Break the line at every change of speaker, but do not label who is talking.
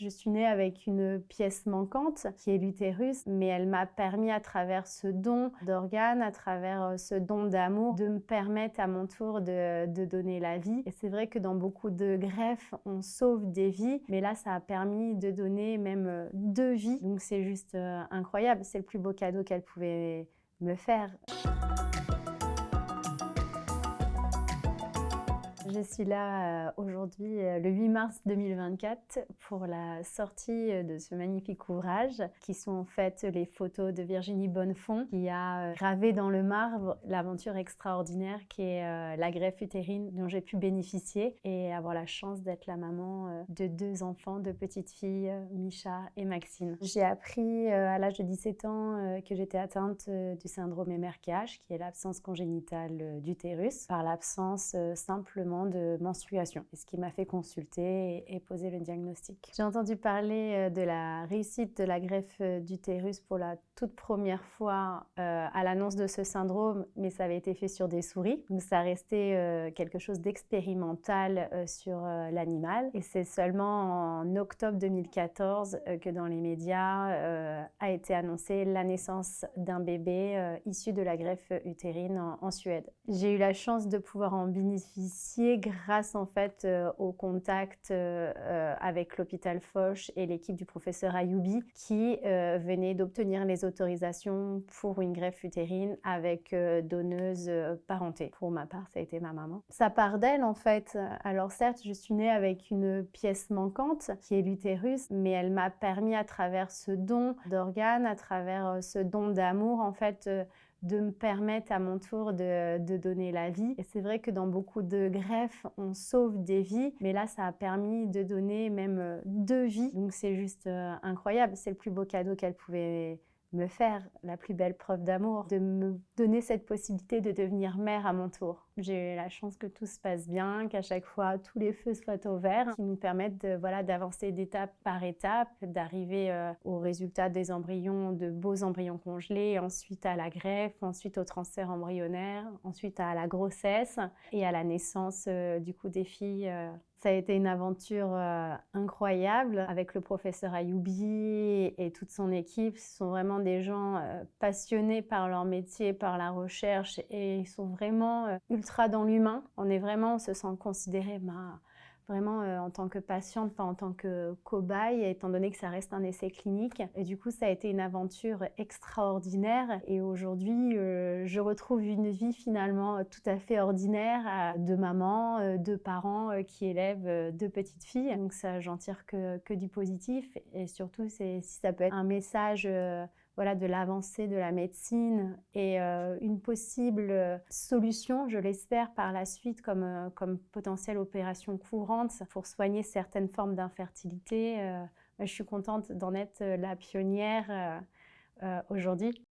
je suis née avec une pièce manquante qui est l'utérus, mais elle m'a permis à travers ce don d'organes, à travers ce don d'amour, de me permettre à mon tour de donner la vie. Et c'est vrai que dans beaucoup de greffes, on sauve des vies, mais là, ça a permis de donner même 2 vies. Donc c'est juste incroyable, c'est le plus beau cadeau qu'elle pouvait me faire. Je suis là aujourd'hui, le 8 mars 2024, pour la sortie de ce magnifique ouvrage, qui sont en fait les photos de Virginie Bonnefond, qui a gravé dans le marbre l'aventure extraordinaire qui est la greffe utérine dont j'ai pu bénéficier et avoir la chance d'être la maman de 2 enfants, 2 petites filles, Micha et Maxine. J'ai appris à l'âge de 17 ans que j'étais atteinte du syndrome MRKH, qui est l'absence congénitale d'utérus, par l'absence simplement de menstruation, ce qui m'a fait consulter et poser le diagnostic. J'ai entendu parler de la réussite de la greffe d'utérus pour la toute première fois à l'annonce de ce syndrome, mais ça avait été fait sur des souris, donc ça restait quelque chose d'expérimental sur l'animal. Et c'est seulement en octobre 2014 que dans les médias a été annoncée la naissance d'un bébé issu de la greffe utérine en Suède. J'ai eu la chance de pouvoir en bénéficier grâce en fait au contact avec l'hôpital Foch et l'équipe du professeur Ayoubi qui venait d'obtenir les autorisations pour une greffe utérine avec donneuse parentée. Pour ma part, ça a été ma maman. Ça part d'elle en fait. Alors certes, je suis née avec une pièce manquante qui est l'utérus, mais elle m'a permis à travers ce don d'organes, à travers ce don d'amour en fait, de me permettre à mon tour de donner la vie. Et c'est vrai que dans beaucoup de greffes, on sauve des vies, mais là, ça a permis de donner même 2 vies. Donc c'est juste incroyable, c'est le plus beau cadeau qu'elle pouvait me faire, la plus belle preuve d'amour, de me donner cette possibilité de devenir mère à mon tour. J'ai eu la chance que tout se passe bien, qu'à chaque fois tous les feux soient au vert, qui nous permettent d'avancer d'étape par étape, d'arriver au résultat des embryons, de beaux embryons congelés, ensuite à la greffe, ensuite au transfert embryonnaire, ensuite à la grossesse et à la naissance du coup des filles. Ça a été une aventure incroyable avec le professeur Ayoubi et toute son équipe. Ce sont vraiment des gens passionnés par leur métier, par la recherche et ils sont vraiment ultra dans l'humain. On se sent considéré vraiment en tant que patiente, pas en tant que cobaye, étant donné que ça reste un essai clinique. Et du coup, ça a été une aventure extraordinaire. Et aujourd'hui, je retrouve une vie finalement tout à fait ordinaire de maman, de parents qui élèvent 2 petites filles. Donc ça, j'en tire que du positif. Et surtout, si ça peut être un message de l'avancée de la médecine et une possible solution, je l'espère, par la suite comme potentielle opération courante pour soigner certaines formes d'infertilité. Je suis contente d'en être la pionnière aujourd'hui.